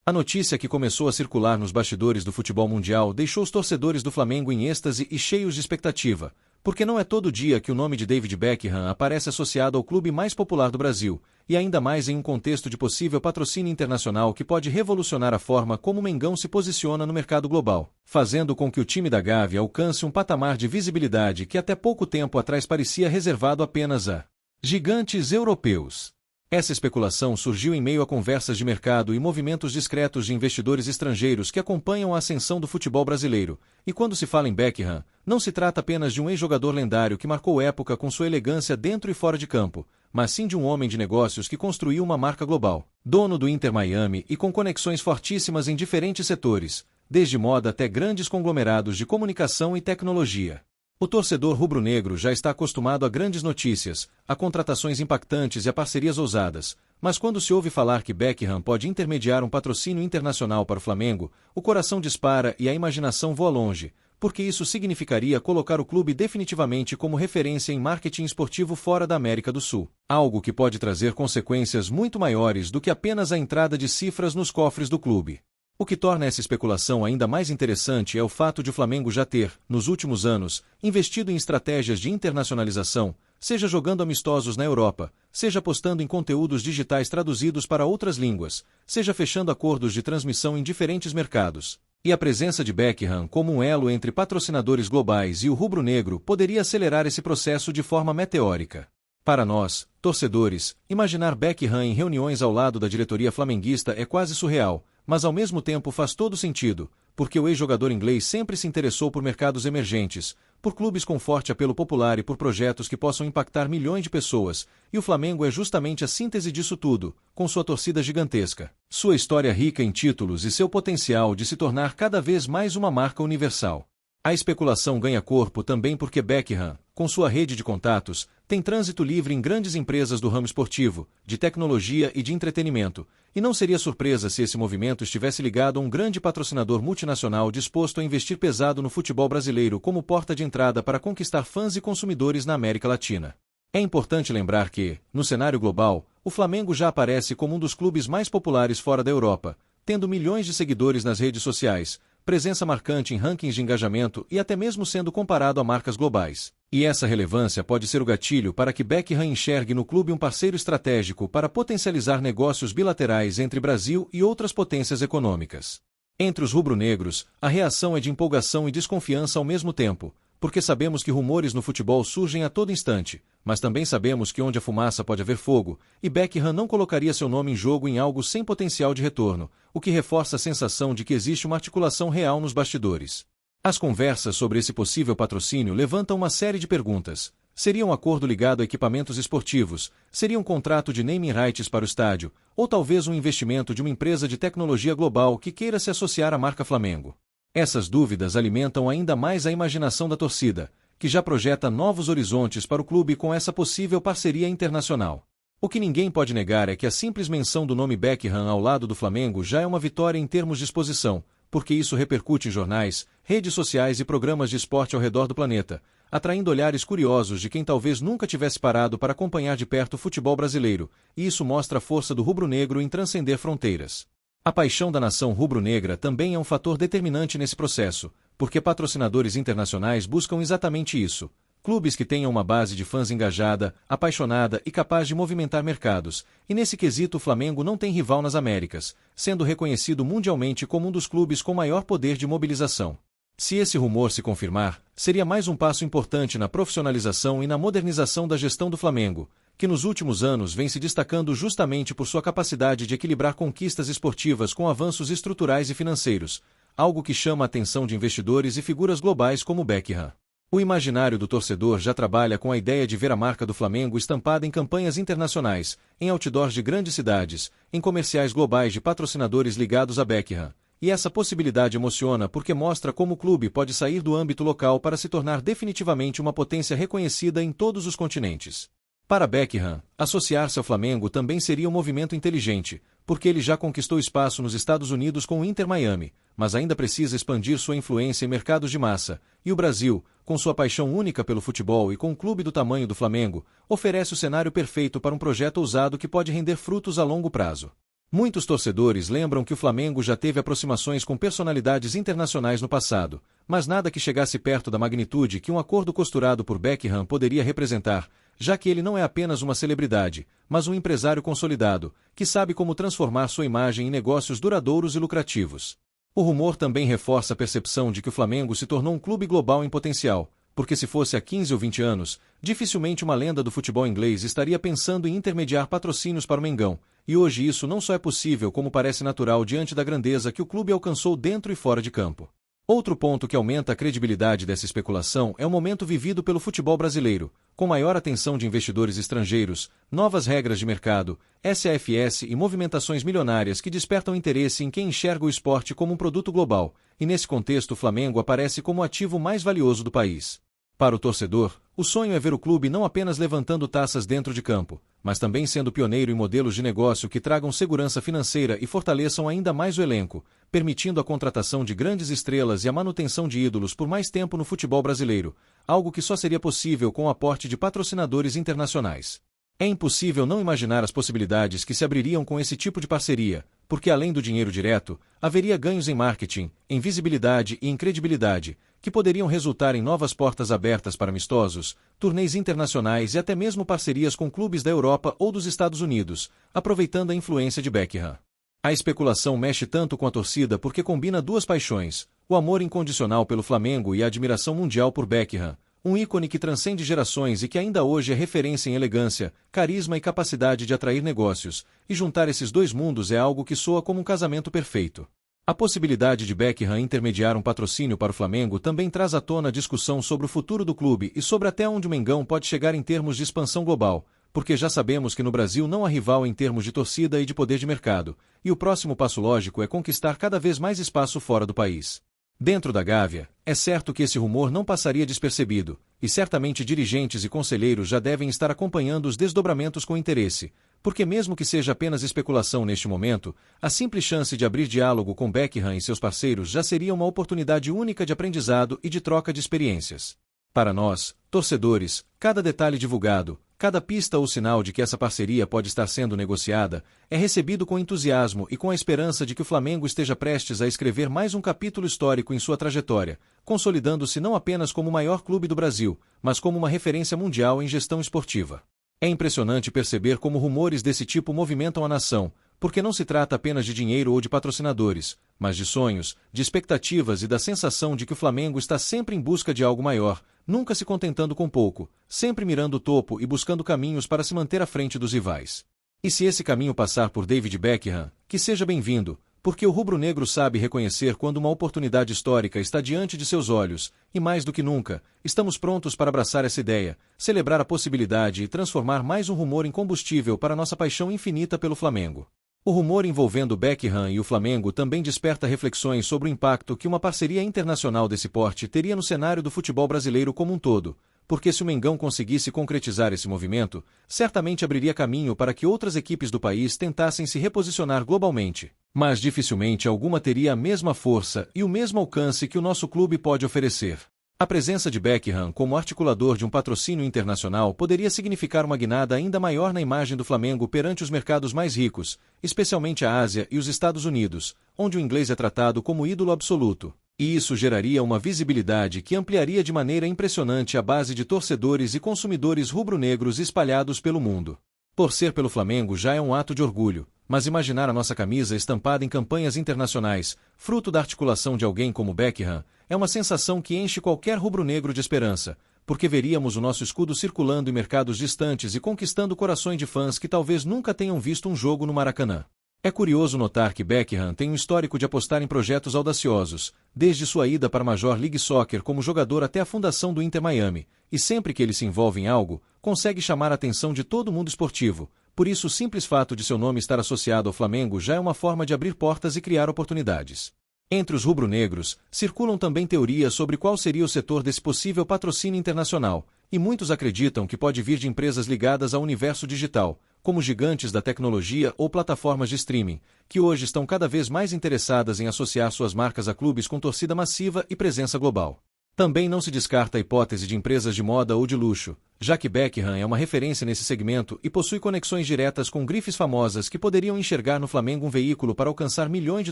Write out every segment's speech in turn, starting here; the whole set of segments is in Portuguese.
A notícia que começou a circular nos bastidores do futebol mundial deixou os torcedores do Flamengo em êxtase e cheios de expectativa, porque não é todo dia que o nome de David Beckham aparece associado ao clube mais popular do Brasil, e ainda mais em um contexto de possível patrocínio internacional que pode revolucionar a forma como o Mengão se posiciona no mercado global, fazendo com que o time da Gávea alcance um patamar de visibilidade que até pouco tempo atrás parecia reservado apenas a gigantes europeus. Essa especulação surgiu em meio a conversas de mercado e movimentos discretos de investidores estrangeiros que acompanham a ascensão do futebol brasileiro, e quando se fala em Beckham, não se trata apenas de um ex-jogador lendário que marcou época com sua elegância dentro e fora de campo, mas sim de um homem de negócios que construiu uma marca global, dono do Inter Miami e com conexões fortíssimas em diferentes setores, desde moda até grandes conglomerados de comunicação e tecnologia. O torcedor rubro-negro já está acostumado a grandes notícias, a contratações impactantes e a parcerias ousadas, mas quando se ouve falar que Beckham pode intermediar um patrocínio internacional para o Flamengo, o coração dispara e a imaginação voa longe, porque isso significaria colocar o clube definitivamente como referência em marketing esportivo fora da América do Sul, algo que pode trazer consequências muito maiores do que apenas a entrada de cifras nos cofres do clube. O que torna essa especulação ainda mais interessante é o fato de o Flamengo já ter, nos últimos anos, investido em estratégias de internacionalização, seja jogando amistosos na Europa, seja apostando em conteúdos digitais traduzidos para outras línguas, seja fechando acordos de transmissão em diferentes mercados. E a presença de Beckham como um elo entre patrocinadores globais e o rubro-negro poderia acelerar esse processo de forma meteórica. Para nós, torcedores, imaginar Beckham em reuniões ao lado da diretoria flamenguista é quase surreal, mas ao mesmo tempo faz todo sentido, porque o ex-jogador inglês sempre se interessou por mercados emergentes, por clubes com forte apelo popular e por projetos que possam impactar milhões de pessoas, e o Flamengo é justamente a síntese disso tudo, com sua torcida gigantesca, sua história rica em títulos e seu potencial de se tornar cada vez mais uma marca universal. A especulação ganha corpo também porque Beckham, com sua rede de contatos, tem trânsito livre em grandes empresas do ramo esportivo, de tecnologia e de entretenimento, e não seria surpresa se esse movimento estivesse ligado a um grande patrocinador multinacional disposto a investir pesado no futebol brasileiro como porta de entrada para conquistar fãs e consumidores na América Latina. É importante lembrar que, no cenário global, o Flamengo já aparece como um dos clubes mais populares fora da Europa, tendo milhões de seguidores nas redes sociais, presença marcante em rankings de engajamento e até mesmo sendo comparado a marcas globais. E essa relevância pode ser o gatilho para que Beckham enxergue no clube um parceiro estratégico para potencializar negócios bilaterais entre Brasil e outras potências econômicas. Entre os rubro-negros, a reação é de empolgação e desconfiança ao mesmo tempo, porque sabemos que rumores no futebol surgem a todo instante, mas também sabemos que onde a fumaça pode haver fogo, e Beckham não colocaria seu nome em jogo em algo sem potencial de retorno, o que reforça a sensação de que existe uma articulação real nos bastidores. As conversas sobre esse possível patrocínio levantam uma série de perguntas. Seria um acordo ligado a equipamentos esportivos? Seria um contrato de naming rights para o estádio? Ou talvez um investimento de uma empresa de tecnologia global que queira se associar à marca Flamengo? Essas dúvidas alimentam ainda mais a imaginação da torcida, que já projeta novos horizontes para o clube com essa possível parceria internacional. O que ninguém pode negar é que a simples menção do nome Beckham ao lado do Flamengo já é uma vitória em termos de exposição, porque isso repercute em jornais, redes sociais e programas de esporte ao redor do planeta, atraindo olhares curiosos de quem talvez nunca tivesse parado para acompanhar de perto o futebol brasileiro, e isso mostra a força do rubro-negro em transcender fronteiras. A paixão da nação rubro-negra também é um fator determinante nesse processo, porque patrocinadores internacionais buscam exatamente isso. Clubes que tenham uma base de fãs engajada, apaixonada e capaz de movimentar mercados, e nesse quesito o Flamengo não tem rival nas Américas, sendo reconhecido mundialmente como um dos clubes com maior poder de mobilização. Se esse rumor se confirmar, seria mais um passo importante na profissionalização e na modernização da gestão do Flamengo, que nos últimos anos vem se destacando justamente por sua capacidade de equilibrar conquistas esportivas com avanços estruturais e financeiros, algo que chama a atenção de investidores e figuras globais como Beckham. O imaginário do torcedor já trabalha com a ideia de ver a marca do Flamengo estampada em campanhas internacionais, em outdoors de grandes cidades, em comerciais globais de patrocinadores ligados a Beckham. E essa possibilidade emociona porque mostra como o clube pode sair do âmbito local para se tornar definitivamente uma potência reconhecida em todos os continentes. Para Beckham, associar-se ao Flamengo também seria um movimento inteligente, porque ele já conquistou espaço nos Estados Unidos com o Inter Miami, mas ainda precisa expandir sua influência em mercados de massa, e o Brasil, com sua paixão única pelo futebol e com um clube do tamanho do Flamengo, oferece o cenário perfeito para um projeto ousado que pode render frutos a longo prazo. Muitos torcedores lembram que o Flamengo já teve aproximações com personalidades internacionais no passado, mas nada que chegasse perto da magnitude que um acordo costurado por Beckham poderia representar, já que ele não é apenas uma celebridade, mas um empresário consolidado, que sabe como transformar sua imagem em negócios duradouros e lucrativos. O rumor também reforça a percepção de que o Flamengo se tornou um clube global em potencial, porque se fosse há 15 ou 20 anos, dificilmente uma lenda do futebol inglês estaria pensando em intermediar patrocínios para o Mengão, e hoje isso não só é possível como parece natural diante da grandeza que o clube alcançou dentro e fora de campo. Outro ponto que aumenta a credibilidade dessa especulação é o momento vivido pelo futebol brasileiro, com maior atenção de investidores estrangeiros, novas regras de mercado, SAFs e movimentações milionárias que despertam interesse em quem enxerga o esporte como um produto global, e nesse contexto o Flamengo aparece como o ativo mais valioso do país. Para o torcedor, o sonho é ver o clube não apenas levantando taças dentro de campo, mas também sendo pioneiro em modelos de negócio que tragam segurança financeira e fortaleçam ainda mais o elenco, permitindo a contratação de grandes estrelas e a manutenção de ídolos por mais tempo no futebol brasileiro, algo que só seria possível com o aporte de patrocinadores internacionais. É impossível não imaginar as possibilidades que se abririam com esse tipo de parceria, porque além do dinheiro direto, haveria ganhos em marketing, em visibilidade e em credibilidade, que poderiam resultar em novas portas abertas para amistosos, turnês internacionais e até mesmo parcerias com clubes da Europa ou dos Estados Unidos, aproveitando a influência de Beckham. A especulação mexe tanto com a torcida porque combina duas paixões, o amor incondicional pelo Flamengo e a admiração mundial por Beckham, um ícone que transcende gerações e que ainda hoje é referência em elegância, carisma e capacidade de atrair negócios, e juntar esses dois mundos é algo que soa como um casamento perfeito. A possibilidade de Beckham intermediar um patrocínio para o Flamengo também traz à tona a discussão sobre o futuro do clube e sobre até onde o Mengão pode chegar em termos de expansão global, porque já sabemos que no Brasil não há rival em termos de torcida e de poder de mercado, e o próximo passo lógico é conquistar cada vez mais espaço fora do país. Dentro da Gávea, é certo que esse rumor não passaria despercebido, e certamente dirigentes e conselheiros já devem estar acompanhando os desdobramentos com interesse, porque mesmo que seja apenas especulação neste momento, a simples chance de abrir diálogo com Beckham e seus parceiros já seria uma oportunidade única de aprendizado e de troca de experiências. Para nós, torcedores, cada detalhe divulgado, cada pista ou sinal de que essa parceria pode estar sendo negociada, é recebido com entusiasmo e com a esperança de que o Flamengo esteja prestes a escrever mais um capítulo histórico em sua trajetória, consolidando-se não apenas como o maior clube do Brasil, mas como uma referência mundial em gestão esportiva. É impressionante perceber como rumores desse tipo movimentam a nação, porque não se trata apenas de dinheiro ou de patrocinadores, mas de sonhos, de expectativas e da sensação de que o Flamengo está sempre em busca de algo maior, nunca se contentando com pouco, sempre mirando o topo e buscando caminhos para se manter à frente dos rivais. E se esse caminho passar por David Beckham, que seja bem-vindo, porque o rubro-negro sabe reconhecer quando uma oportunidade histórica está diante de seus olhos, e mais do que nunca, estamos prontos para abraçar essa ideia, celebrar a possibilidade e transformar mais um rumor em combustível para nossa paixão infinita pelo Flamengo. O rumor envolvendo Beckham e o Flamengo também desperta reflexões sobre o impacto que uma parceria internacional desse porte teria no cenário do futebol brasileiro como um todo, porque se o Mengão conseguisse concretizar esse movimento, certamente abriria caminho para que outras equipes do país tentassem se reposicionar globalmente, mas dificilmente alguma teria a mesma força e o mesmo alcance que o nosso clube pode oferecer. A presença de Beckham como articulador de um patrocínio internacional poderia significar uma guinada ainda maior na imagem do Flamengo perante os mercados mais ricos, especialmente a Ásia e os Estados Unidos, onde o inglês é tratado como ídolo absoluto. E isso geraria uma visibilidade que ampliaria de maneira impressionante a base de torcedores e consumidores rubro-negros espalhados pelo mundo. Torcer pelo Flamengo já é um ato de orgulho, mas imaginar a nossa camisa estampada em campanhas internacionais, fruto da articulação de alguém como Beckham, é uma sensação que enche qualquer rubro-negro de esperança, porque veríamos o nosso escudo circulando em mercados distantes e conquistando corações de fãs que talvez nunca tenham visto um jogo no Maracanã. É curioso notar que Beckham tem um histórico de apostar em projetos audaciosos, desde sua ida para a Major League Soccer como jogador até a fundação do Inter Miami, e sempre que ele se envolve em algo, consegue chamar a atenção de todo o mundo esportivo. Por isso o simples fato de seu nome estar associado ao Flamengo já é uma forma de abrir portas e criar oportunidades. Entre os rubro-negros, circulam também teorias sobre qual seria o setor desse possível patrocínio internacional, e muitos acreditam que pode vir de empresas ligadas ao universo digital, como gigantes da tecnologia ou plataformas de streaming, que hoje estão cada vez mais interessadas em associar suas marcas a clubes com torcida massiva e presença global. Também não se descarta a hipótese de empresas de moda ou de luxo, já que Beckham é uma referência nesse segmento e possui conexões diretas com grifes famosas que poderiam enxergar no Flamengo um veículo para alcançar milhões de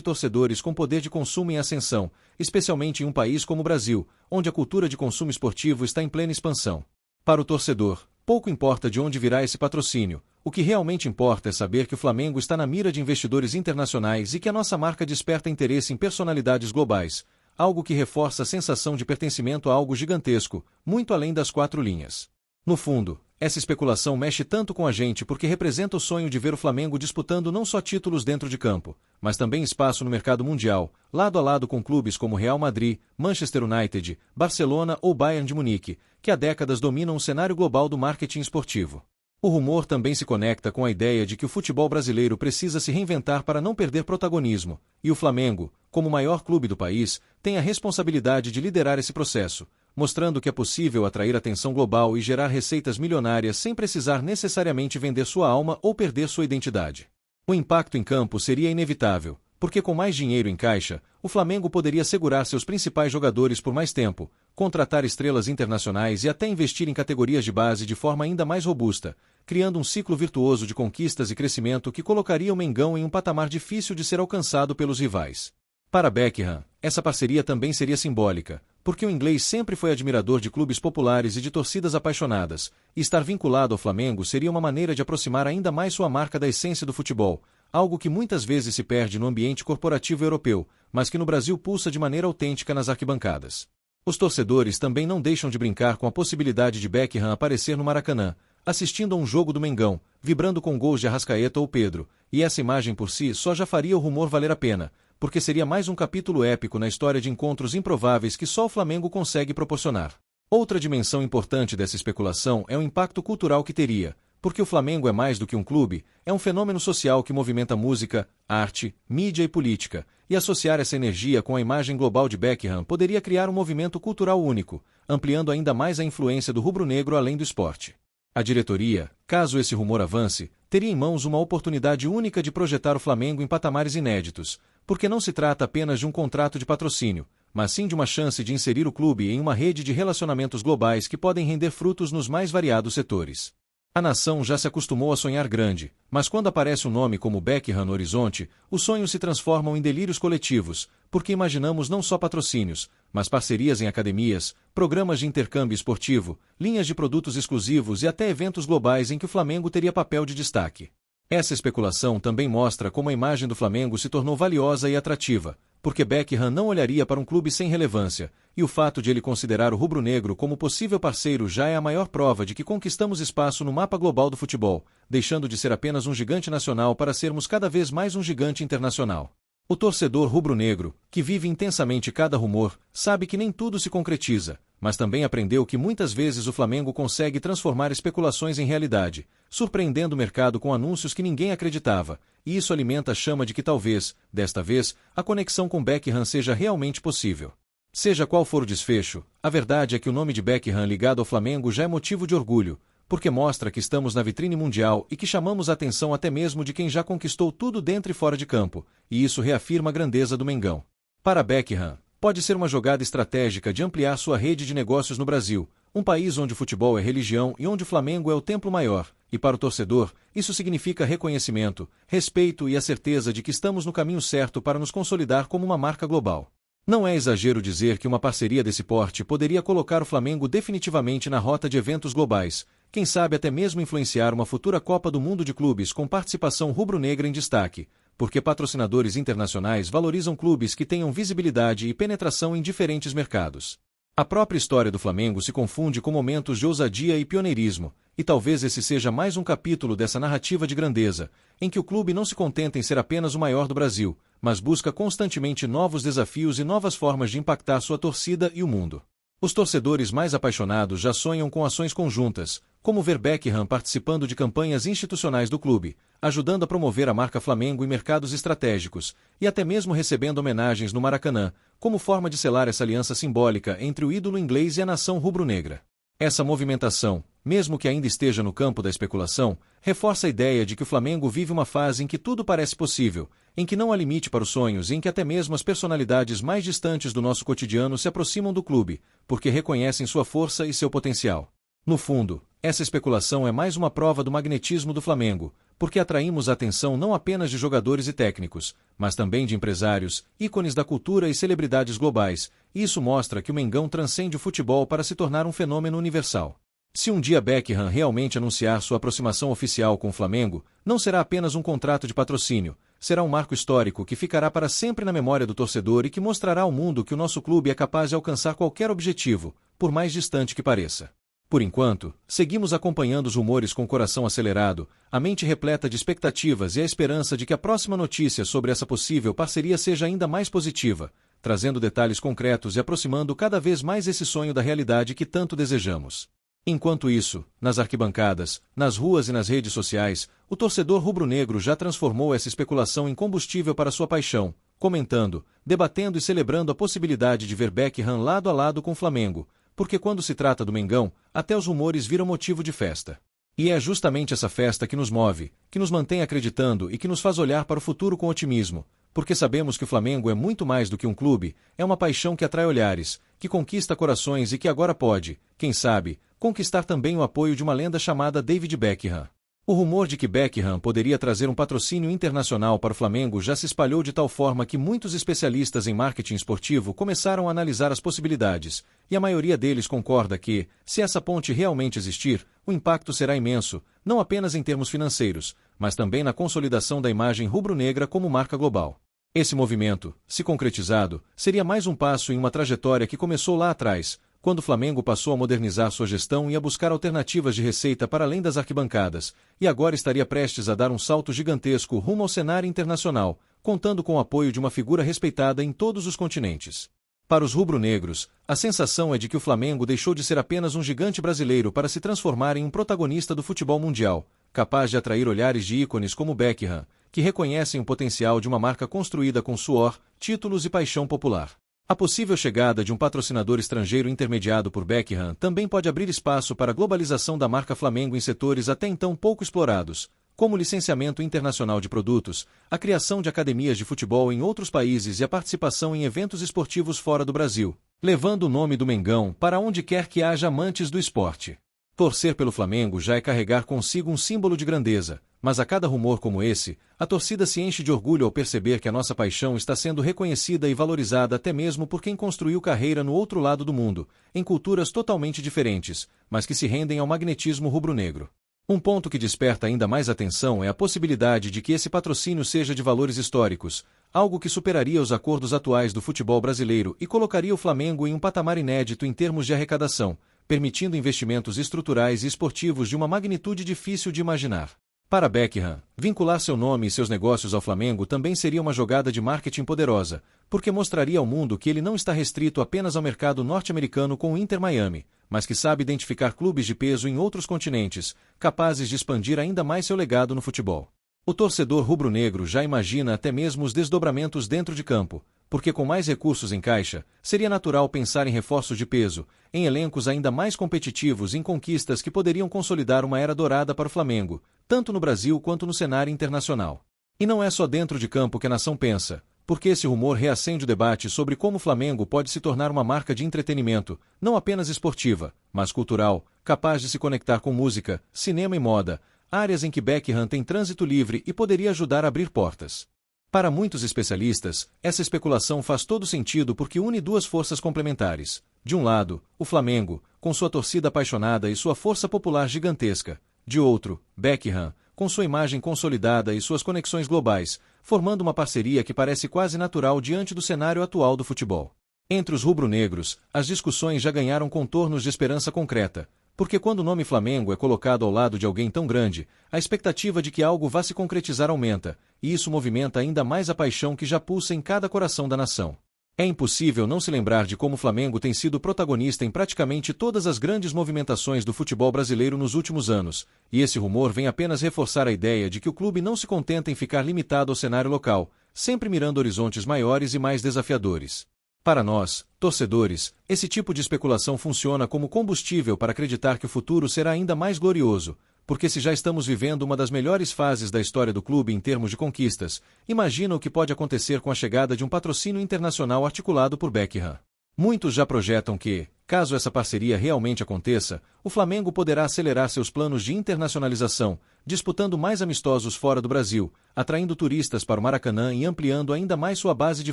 torcedores com poder de consumo em ascensão, especialmente em um país como o Brasil, onde a cultura de consumo esportivo está em plena expansão. Para o torcedor, pouco importa de onde virá esse patrocínio, o que realmente importa é saber que o Flamengo está na mira de investidores internacionais e que a nossa marca desperta interesse em personalidades globais, algo que reforça a sensação de pertencimento a algo gigantesco, muito além das quatro linhas. No fundo, essa especulação mexe tanto com a gente porque representa o sonho de ver o Flamengo disputando não só títulos dentro de campo, mas também espaço no mercado mundial, lado a lado com clubes como Real Madrid, Manchester United, Barcelona ou Bayern de Munique, que há décadas dominam o cenário global do marketing esportivo. O rumor também se conecta com a ideia de que o futebol brasileiro precisa se reinventar para não perder protagonismo, e o Flamengo, como o maior clube do país, tem a responsabilidade de liderar esse processo, mostrando que é possível atrair atenção global e gerar receitas milionárias sem precisar necessariamente vender sua alma ou perder sua identidade. O impacto em campo seria inevitável, porque com mais dinheiro em caixa, o Flamengo poderia segurar seus principais jogadores por mais tempo, contratar estrelas internacionais e até investir em categorias de base de forma ainda mais robusta, criando um ciclo virtuoso de conquistas e crescimento que colocaria o Mengão em um patamar difícil de ser alcançado pelos rivais. Para Beckham, essa parceria também seria simbólica, porque o inglês sempre foi admirador de clubes populares e de torcidas apaixonadas, e estar vinculado ao Flamengo seria uma maneira de aproximar ainda mais sua marca da essência do futebol, algo que muitas vezes se perde no ambiente corporativo europeu, mas que no Brasil pulsa de maneira autêntica nas arquibancadas. Os torcedores também não deixam de brincar com a possibilidade de Beckham aparecer no Maracanã, assistindo a um jogo do Mengão, vibrando com gols de Arrascaeta ou Pedro, e essa imagem por si só já faria o rumor valer a pena, porque seria mais um capítulo épico na história de encontros improváveis que só o Flamengo consegue proporcionar. Outra dimensão importante dessa especulação é o impacto cultural que teria, porque o Flamengo é mais do que um clube, é um fenômeno social que movimenta música, arte, mídia e política, e associar essa energia com a imagem global de Beckham poderia criar um movimento cultural único, ampliando ainda mais a influência do rubro-negro além do esporte. A diretoria, caso esse rumor avance, teria em mãos uma oportunidade única de projetar o Flamengo em patamares inéditos, porque não se trata apenas de um contrato de patrocínio, mas sim de uma chance de inserir o clube em uma rede de relacionamentos globais que podem render frutos nos mais variados setores. A nação já se acostumou a sonhar grande, mas quando aparece um nome como Beckham no horizonte, os sonhos se transformam em delírios coletivos, porque imaginamos não só patrocínios, mas parcerias em academias, programas de intercâmbio esportivo, linhas de produtos exclusivos e até eventos globais em que o Flamengo teria papel de destaque. Essa especulação também mostra como a imagem do Flamengo se tornou valiosa e atrativa, porque Beckham não olharia para um clube sem relevância, e o fato de ele considerar o rubro-negro como possível parceiro já é a maior prova de que conquistamos espaço no mapa global do futebol, deixando de ser apenas um gigante nacional para sermos cada vez mais um gigante internacional. O torcedor rubro-negro, que vive intensamente cada rumor, sabe que nem tudo se concretiza, mas também aprendeu que muitas vezes o Flamengo consegue transformar especulações em realidade, surpreendendo o mercado com anúncios que ninguém acreditava, e isso alimenta a chama de que talvez, desta vez, a conexão com Beckham seja realmente possível. Seja qual for o desfecho, a verdade é que o nome de Beckham ligado ao Flamengo já é motivo de orgulho, porque mostra que estamos na vitrine mundial e que chamamos a atenção até mesmo de quem já conquistou tudo dentro e fora de campo, e isso reafirma a grandeza do Mengão. Para Beckham, pode ser uma jogada estratégica de ampliar sua rede de negócios no Brasil, um país onde o futebol é religião e onde o Flamengo é o templo maior, e para o torcedor, isso significa reconhecimento, respeito e a certeza de que estamos no caminho certo para nos consolidar como uma marca global. Não é exagero dizer que uma parceria desse porte poderia colocar o Flamengo definitivamente na rota de eventos globais, quem sabe até mesmo influenciar uma futura Copa do Mundo de Clubes com participação rubro-negra em destaque, porque patrocinadores internacionais valorizam clubes que tenham visibilidade e penetração em diferentes mercados. A própria história do Flamengo se confunde com momentos de ousadia e pioneirismo, e talvez esse seja mais um capítulo dessa narrativa de grandeza, em que o clube não se contenta em ser apenas o maior do Brasil, mas busca constantemente novos desafios e novas formas de impactar sua torcida e o mundo. Os torcedores mais apaixonados já sonham com ações conjuntas, como ver Beckham participando de campanhas institucionais do clube, ajudando a promover a marca Flamengo em mercados estratégicos, e até mesmo recebendo homenagens no Maracanã, como forma de selar essa aliança simbólica entre o ídolo inglês e a nação rubro-negra. Essa movimentação, mesmo que ainda esteja no campo da especulação, reforça a ideia de que o Flamengo vive uma fase em que tudo parece possível, em que não há limite para os sonhos e em que até mesmo as personalidades mais distantes do nosso cotidiano se aproximam do clube, porque reconhecem sua força e seu potencial. No fundo, essa especulação é mais uma prova do magnetismo do Flamengo, porque atraímos a atenção não apenas de jogadores e técnicos, mas também de empresários, ícones da cultura e celebridades globais, e isso mostra que o Mengão transcende o futebol para se tornar um fenômeno universal. Se um dia Beckham realmente anunciar sua aproximação oficial com o Flamengo, não será apenas um contrato de patrocínio, será um marco histórico que ficará para sempre na memória do torcedor e que mostrará ao mundo que o nosso clube é capaz de alcançar qualquer objetivo, por mais distante que pareça. Por enquanto, seguimos acompanhando os rumores com o coração acelerado, a mente repleta de expectativas e a esperança de que a próxima notícia sobre essa possível parceria seja ainda mais positiva, trazendo detalhes concretos e aproximando cada vez mais esse sonho da realidade que tanto desejamos. Enquanto isso, nas arquibancadas, nas ruas e nas redes sociais, o torcedor rubro-negro já transformou essa especulação em combustível para sua paixão, comentando, debatendo e celebrando a possibilidade de ver Beckham lado a lado com o Flamengo, porque quando se trata do Mengão, até os rumores viram motivo de festa. E é justamente essa festa que nos move, que nos mantém acreditando e que nos faz olhar para o futuro com otimismo, porque sabemos que o Flamengo é muito mais do que um clube, é uma paixão que atrai olhares, que conquista corações e que agora pode, quem sabe, conquistar também o apoio de uma lenda chamada David Beckham. O rumor de que Beckham poderia trazer um patrocínio internacional para o Flamengo já se espalhou de tal forma que muitos especialistas em marketing esportivo começaram a analisar as possibilidades, e a maioria deles concorda que, se essa ponte realmente existir, o impacto será imenso, não apenas em termos financeiros, mas também na consolidação da imagem rubro-negra como marca global. Esse movimento, se concretizado, seria mais um passo em uma trajetória que começou lá atrás, quando o Flamengo passou a modernizar sua gestão e a buscar alternativas de receita para além das arquibancadas, e agora estaria prestes a dar um salto gigantesco rumo ao cenário internacional, contando com o apoio de uma figura respeitada em todos os continentes. Para os rubro-negros, a sensação é de que o Flamengo deixou de ser apenas um gigante brasileiro para se transformar em um protagonista do futebol mundial, capaz de atrair olhares de ícones como Beckham, que reconhecem o potencial de uma marca construída com suor, títulos e paixão popular. A possível chegada de um patrocinador estrangeiro intermediado por Beckham também pode abrir espaço para a globalização da marca Flamengo em setores até então pouco explorados, como o licenciamento internacional de produtos, a criação de academias de futebol em outros países e a participação em eventos esportivos fora do Brasil, levando o nome do Mengão para onde quer que haja amantes do esporte. Torcer pelo Flamengo já é carregar consigo um símbolo de grandeza, mas a cada rumor como esse, a torcida se enche de orgulho ao perceber que a nossa paixão está sendo reconhecida e valorizada até mesmo por quem construiu carreira no outro lado do mundo, em culturas totalmente diferentes, mas que se rendem ao magnetismo rubro-negro. Um ponto que desperta ainda mais atenção é a possibilidade de que esse patrocínio seja de valores históricos, algo que superaria os acordos atuais do futebol brasileiro e colocaria o Flamengo em um patamar inédito em termos de arrecadação, permitindo investimentos estruturais e esportivos de uma magnitude difícil de imaginar. Para Beckham, vincular seu nome e seus negócios ao Flamengo também seria uma jogada de marketing poderosa, porque mostraria ao mundo que ele não está restrito apenas ao mercado norte-americano com o Inter Miami, mas que sabe identificar clubes de peso em outros continentes, capazes de expandir ainda mais seu legado no futebol. O torcedor rubro-negro já imagina até mesmo os desdobramentos dentro de campo, porque com mais recursos em caixa, seria natural pensar em reforços de peso, em elencos ainda mais competitivos e em conquistas que poderiam consolidar uma era dourada para o Flamengo, tanto no Brasil quanto no cenário internacional. E não é só dentro de campo que a nação pensa, porque esse rumor reacende o debate sobre como o Flamengo pode se tornar uma marca de entretenimento, não apenas esportiva, mas cultural, capaz de se conectar com música, cinema e moda, áreas em que Beckham tem trânsito livre e poderia ajudar a abrir portas. Para muitos especialistas, essa especulação faz todo sentido porque une duas forças complementares. De um lado, o Flamengo, com sua torcida apaixonada e sua força popular gigantesca. De outro, Beckham, com sua imagem consolidada e suas conexões globais, formando uma parceria que parece quase natural diante do cenário atual do futebol. Entre os rubro-negros, as discussões já ganharam contornos de esperança concreta, porque quando o nome Flamengo é colocado ao lado de alguém tão grande, a expectativa de que algo vá se concretizar aumenta, e isso movimenta ainda mais a paixão que já pulsa em cada coração da nação. É impossível não se lembrar de como o Flamengo tem sido protagonista em praticamente todas as grandes movimentações do futebol brasileiro nos últimos anos, e esse rumor vem apenas reforçar a ideia de que o clube não se contenta em ficar limitado ao cenário local, sempre mirando horizontes maiores e mais desafiadores. Para nós, torcedores, esse tipo de especulação funciona como combustível para acreditar que o futuro será ainda mais glorioso, porque se já estamos vivendo uma das melhores fases da história do clube em termos de conquistas, imagina o que pode acontecer com a chegada de um patrocínio internacional articulado por Beckham. Muitos já projetam que, caso essa parceria realmente aconteça, o Flamengo poderá acelerar seus planos de internacionalização, disputando mais amistosos fora do Brasil, atraindo turistas para o Maracanã e ampliando ainda mais sua base de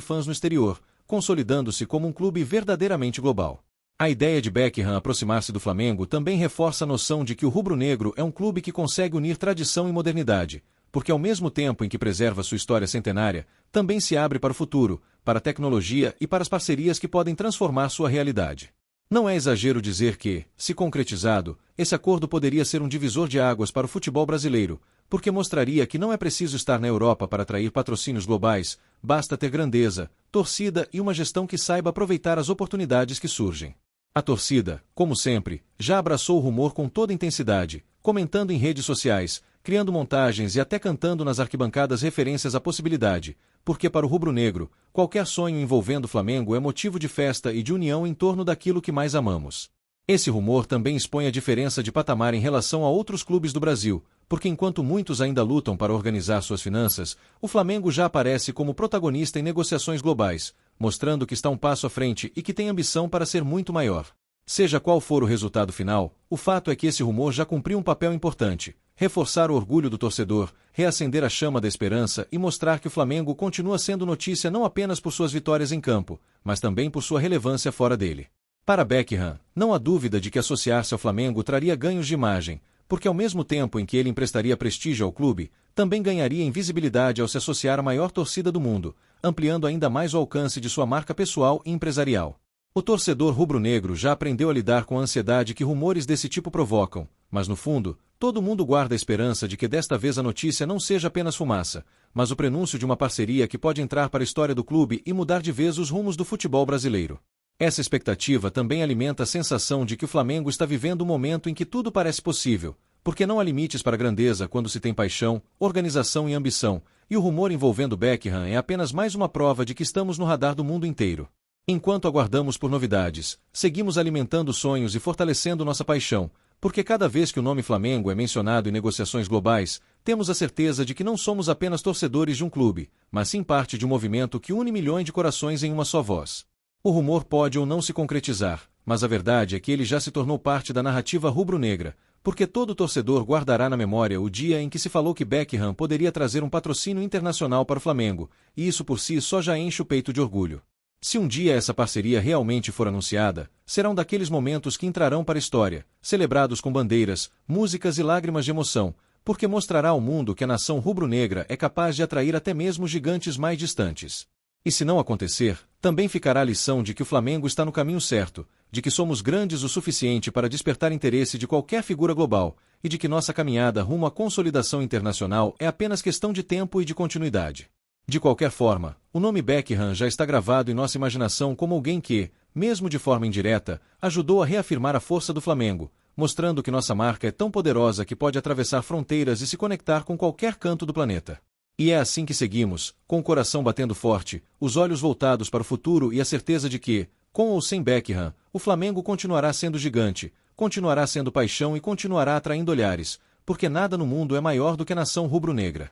fãs no exterior, consolidando-se como um clube verdadeiramente global. A ideia de Beckham aproximar-se do Flamengo também reforça a noção de que o rubro-negro é um clube que consegue unir tradição e modernidade, porque ao mesmo tempo em que preserva sua história centenária, também se abre para o futuro, para a tecnologia e para as parcerias que podem transformar sua realidade. Não é exagero dizer que, se concretizado, esse acordo poderia ser um divisor de águas para o futebol brasileiro, porque mostraria que não é preciso estar na Europa para atrair patrocínios globais, basta ter grandeza, torcida e uma gestão que saiba aproveitar as oportunidades que surgem. A torcida, como sempre, já abraçou o rumor com toda intensidade, comentando em redes sociais, criando montagens e até cantando nas arquibancadas referências à possibilidade, porque para o rubro-negro, qualquer sonho envolvendo o Flamengo é motivo de festa e de união em torno daquilo que mais amamos. Esse rumor também expõe a diferença de patamar em relação a outros clubes do Brasil, porque enquanto muitos ainda lutam para organizar suas finanças, o Flamengo já aparece como protagonista em negociações globais, mostrando que está um passo à frente e que tem ambição para ser muito maior. Seja qual for o resultado final, o fato é que esse rumor já cumpriu um papel importante: reforçar o orgulho do torcedor, reacender a chama da esperança e mostrar que o Flamengo continua sendo notícia não apenas por suas vitórias em campo, mas também por sua relevância fora dele. Para Beckham, não há dúvida de que associar-se ao Flamengo traria ganhos de imagem, porque ao mesmo tempo em que ele emprestaria prestígio ao clube, também ganharia em visibilidade ao se associar à maior torcida do mundo, ampliando ainda mais o alcance de sua marca pessoal e empresarial. O torcedor rubro-negro já aprendeu a lidar com a ansiedade que rumores desse tipo provocam, mas no fundo, todo mundo guarda a esperança de que desta vez a notícia não seja apenas fumaça, mas o prenúncio de uma parceria que pode entrar para a história do clube e mudar de vez os rumos do futebol brasileiro. Essa expectativa também alimenta a sensação de que o Flamengo está vivendo um momento em que tudo parece possível, porque não há limites para a grandeza quando se tem paixão, organização e ambição, e o rumor envolvendo Beckham é apenas mais uma prova de que estamos no radar do mundo inteiro. Enquanto aguardamos por novidades, seguimos alimentando sonhos e fortalecendo nossa paixão, porque cada vez que o nome Flamengo é mencionado em negociações globais, temos a certeza de que não somos apenas torcedores de um clube, mas sim parte de um movimento que une milhões de corações em uma só voz. O rumor pode ou não se concretizar, mas a verdade é que ele já se tornou parte da narrativa rubro-negra, porque todo torcedor guardará na memória o dia em que se falou que Beckham poderia trazer um patrocínio internacional para o Flamengo, e isso por si só já enche o peito de orgulho. Se um dia essa parceria realmente for anunciada, será um daqueles momentos que entrarão para a história, celebrados com bandeiras, músicas e lágrimas de emoção, porque mostrará ao mundo que a nação rubro-negra é capaz de atrair até mesmo gigantes mais distantes. E se não acontecer, também ficará a lição de que o Flamengo está no caminho certo, de que somos grandes o suficiente para despertar interesse de qualquer figura global, e de que nossa caminhada rumo à consolidação internacional é apenas questão de tempo e de continuidade. De qualquer forma, o nome Beckham já está gravado em nossa imaginação como alguém que, mesmo de forma indireta, ajudou a reafirmar a força do Flamengo, mostrando que nossa marca é tão poderosa que pode atravessar fronteiras e se conectar com qualquer canto do planeta. E é assim que seguimos, com o coração batendo forte, os olhos voltados para o futuro e a certeza de que, com ou sem Beckham, o Flamengo continuará sendo gigante, continuará sendo paixão e continuará atraindo olhares, porque nada no mundo é maior do que a nação rubro-negra.